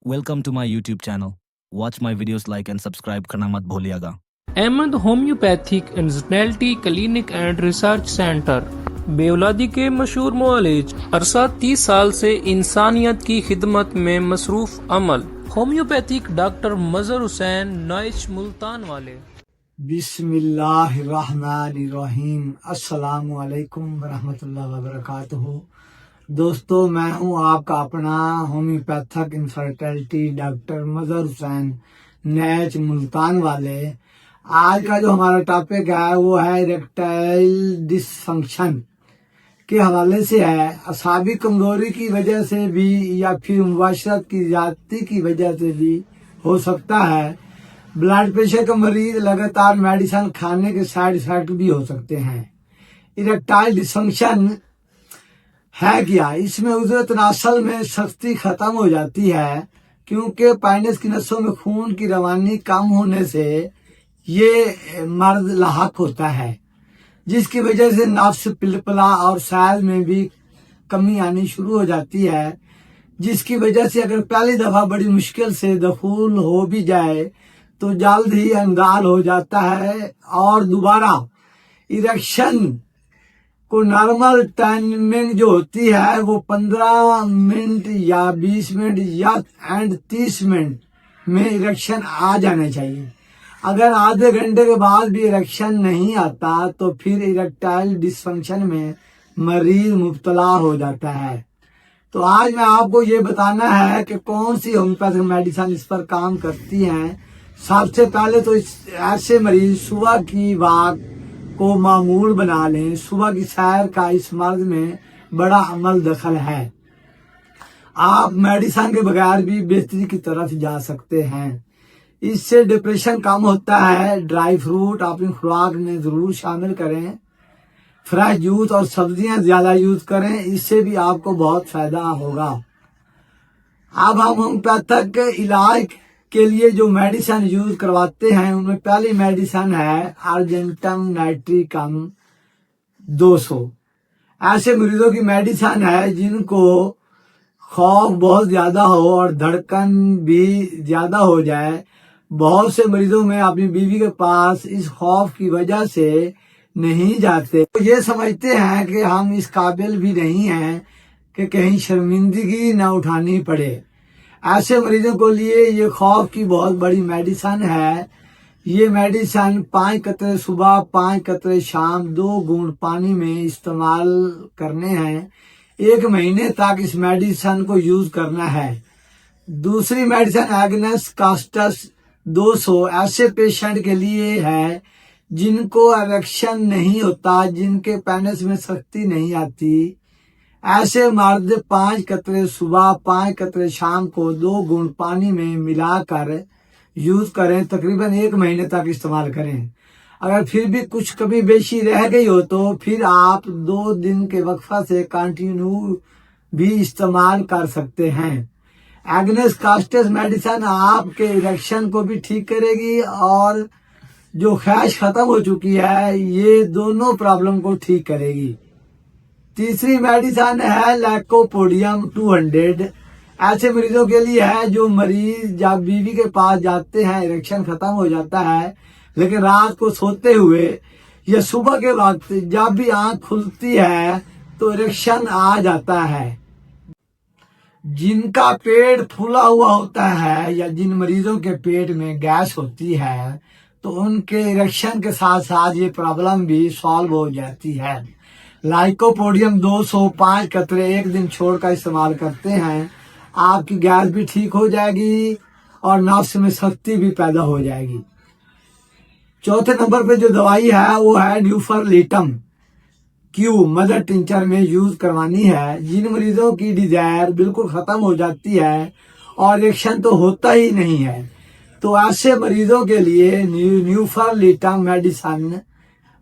Welcome to my YouTube channel. Watch my videos, like and subscribe करना मत भूलिएगा. Ahmad homeopathic इंजनैलिटी क्लिनिक एंड रिसर्च सेंटर बेवलादी के मशहूर मुआलिज अरसा 30 साल से इंसानियत की खिदमत में मसरूफ अमल होम्योपैथिक डॉक्टर मजहर हुसैन नाइश मुल्तान वाले। बिस्मिल्लाहिर्रहमानिर्रहीम। अस्सलामु अलैकुम वरहमतुल्लाहि वबरकातुहू। दोस्तों, मैं हूं आपका अपना होम्योपैथिक इनफर्टिलिटी डॉक्टर मजहर हुसैन नैच मुल्तान वाले। आज का जो हमारा टॉपिक है वो है इरेक्टाइल डिसफंक्शन के हवाले से है। असाबी कमजोरी की वजह से भी या फिर मुबाशरत की ज्यादती की वजह से भी हो सकता है। ब्लड प्रेशर का मरीज लगातार मेडिसिन खाने के साइड इफेक्ट भी हो सकते हैं। इरेक्टाइल डिसफंक्शन है क्या? इसमें उज़्र तनासल में सख्ती खत्म हो जाती है, क्योंकि पेनिस की नसों में खून की रवानी कम होने से ये मर्द लाहक होता है, जिसकी वजह से नफ्स पिलपला और सैल में भी कमी आनी शुरू हो जाती है, जिसकी वजह से अगर पहली दफा बड़ी मुश्किल से दखूल हो भी जाए तो जल्द ही अंगाल हो जाता है और दोबारा इरेक्शन को नॉर्मल टाइमिंग जो होती है वो 15 मिनट या 20 मिनट या 30 मिनट में इरेक्शन आ जाना चाहिए। अगर आधे घंटे के बाद भी इरेक्शन नहीं आता तो फिर इरेक्टाइल डिसफंक्शन में मरीज मुब्तला हो जाता है। तो आज मैं आपको ये बताना है कि कौन सी होम्योपैथिक मेडिसिन इस पर काम करती हैं। सबसे पहले तो ऐसे मरीज सुबह की वॉक को मामूल बना लें। सुबह की सैर का इस मर्ज में बड़ा अमल दखल है। आप मेडिसिन के बगैर भी बेहतरी की तरफ जा सकते हैं। इससे डिप्रेशन कम होता है। ड्राई फ्रूट अपनी खुराक में जरूर शामिल करें। फ्रेश जूस और सब्जियां ज्यादा यूज करें, इससे भी आपको बहुत फायदा होगा। अब हम होम्योपैथिक इलाज के लिए जो मेडिसिन यूज करवाते हैं उनमें पहली मेडिसिन है अर्जेंटम नाइट्रिकम 200। ऐसे मरीजों की मेडिसिन है जिनको खौफ बहुत ज्यादा हो और धड़कन भी ज्यादा हो जाए। बहुत से मरीजों में अपनी बीवी के पास इस खौफ की वजह से नहीं जाते, तो ये समझते हैं कि हम इस काबिल भी नहीं हैं कि कहीं शर्मिंदगी न उठानी पड़े। ऐसे मरीजों को लिए ये खौफ की बहुत बड़ी मेडिसिन है। ये मेडिसिन 5 कतरे सुबह 5 कतरे शाम 2 घूंट पानी में इस्तेमाल करने हैं। 1 महीने तक इस मेडिसिन को यूज करना है। दूसरी मेडिसिन एग्नेस कास्टस 200 ऐसे पेशेंट के लिए है जिनको इरेक्शन नहीं होता, जिनके पेनिस में शक्ति नहीं आती। ऐसे मर्द 5 कतरे सुबह 5 कतरे शाम को 2 घूंट पानी में मिलाकर यूज करें। तकरीबन 1 महीने तक इस्तेमाल करें। अगर फिर भी कुछ कमी बेशी रह गई हो तो फिर आप 2 दिन के वक्फा से कंटिन्यू भी इस्तेमाल कर सकते हैं। एग्नेस कास्टस मेडिसिन आपके इरेक्शन को भी ठीक करेगी और जो ख्वाहिश खत्म हो चुकी है ये दोनों प्रॉब्लम को ठीक करेगी। तीसरी मेडिसिन है लैकोपोडियम 200। ऐसे मरीजों के लिए है जो मरीज जब बीवी के पास जाते हैं इरेक्शन खत्म हो जाता है, लेकिन रात को सोते हुए या सुबह के वक्त जब भी आंख खुलती है तो इरेक्शन आ जाता है। जिनका पेट फूला हुआ होता है या जिन मरीजों के पेट में गैस होती है तो उनके इरेक्शन के साथ साथ ये प्रॉब्लम भी सॉल्व हो जाती है। लाइकोपोडियम 200 5 कतरे 1 दिन छोड़कर इस्तेमाल करते हैं, आपकी गैस भी ठीक हो जाएगी और नफ्स में शक्ति भी पैदा हो जाएगी। चौथे नंबर पे जो दवाई है वो है न्यूफरलिटम क्यू मदर टिंचर में यूज करवानी है। जिन मरीजों की डिजायर बिल्कुल खत्म हो जाती है और इरेक्शन तो होता ही नहीं है, तो ऐसे मरीजों के लिए न्यूफरलिटम मेडिसिन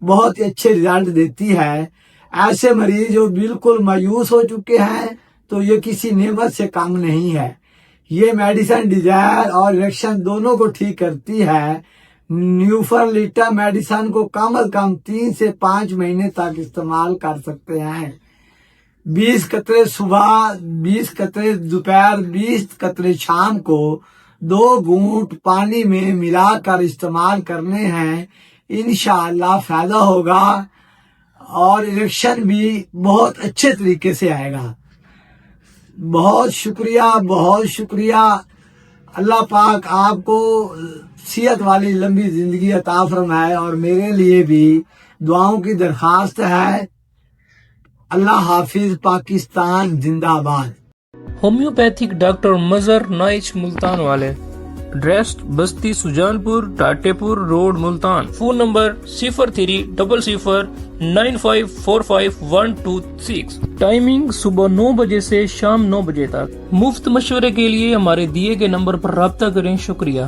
बहुत ही अच्छे रिजल्ट देती है। ऐसे मरीज जो बिल्कुल मायूस हो चुके हैं तो ये किसी नेमत से कम नहीं है। ये मेडिसिन डिजायर और इरेक्शन दोनों को ठीक करती है। न्यूफरलिटम मेडिसिन को कम से कम 3 से 5 महीने तक इस्तेमाल कर सकते हैं। 20 قطرے صبح، 20 قطرے دوپہر، 20 قطرے شام کو 2 گھونٹ پانی میں ملا کر استعمال کرنے ہیں، انشاءاللہ فائدہ ہوگا اور اریکشن بھی بہت اچھے طریقے سے آئے گا۔ بہت شکریہ، بہت شکریہ۔ اللہ پاک آپ کو صحت والی لمبی زندگی عطا فرمائے، اور میرے لیے بھی دعاؤں کی درخواست ہے۔ اللہ حافظ، پاکستان زندہ باد۔ ہومیوپیتھک ڈاکٹر مظہر نائچ ملتان والے، ایڈریس بستی سجان پور، ٹاٹے پور road Multan, phone number 030095454126، timing صبح 9 بجے سے شام 9 بجے تک۔ مفت مشورے کے لیے ہمارے دیے گئے نمبر پر رابطہ کریں۔ شکریہ۔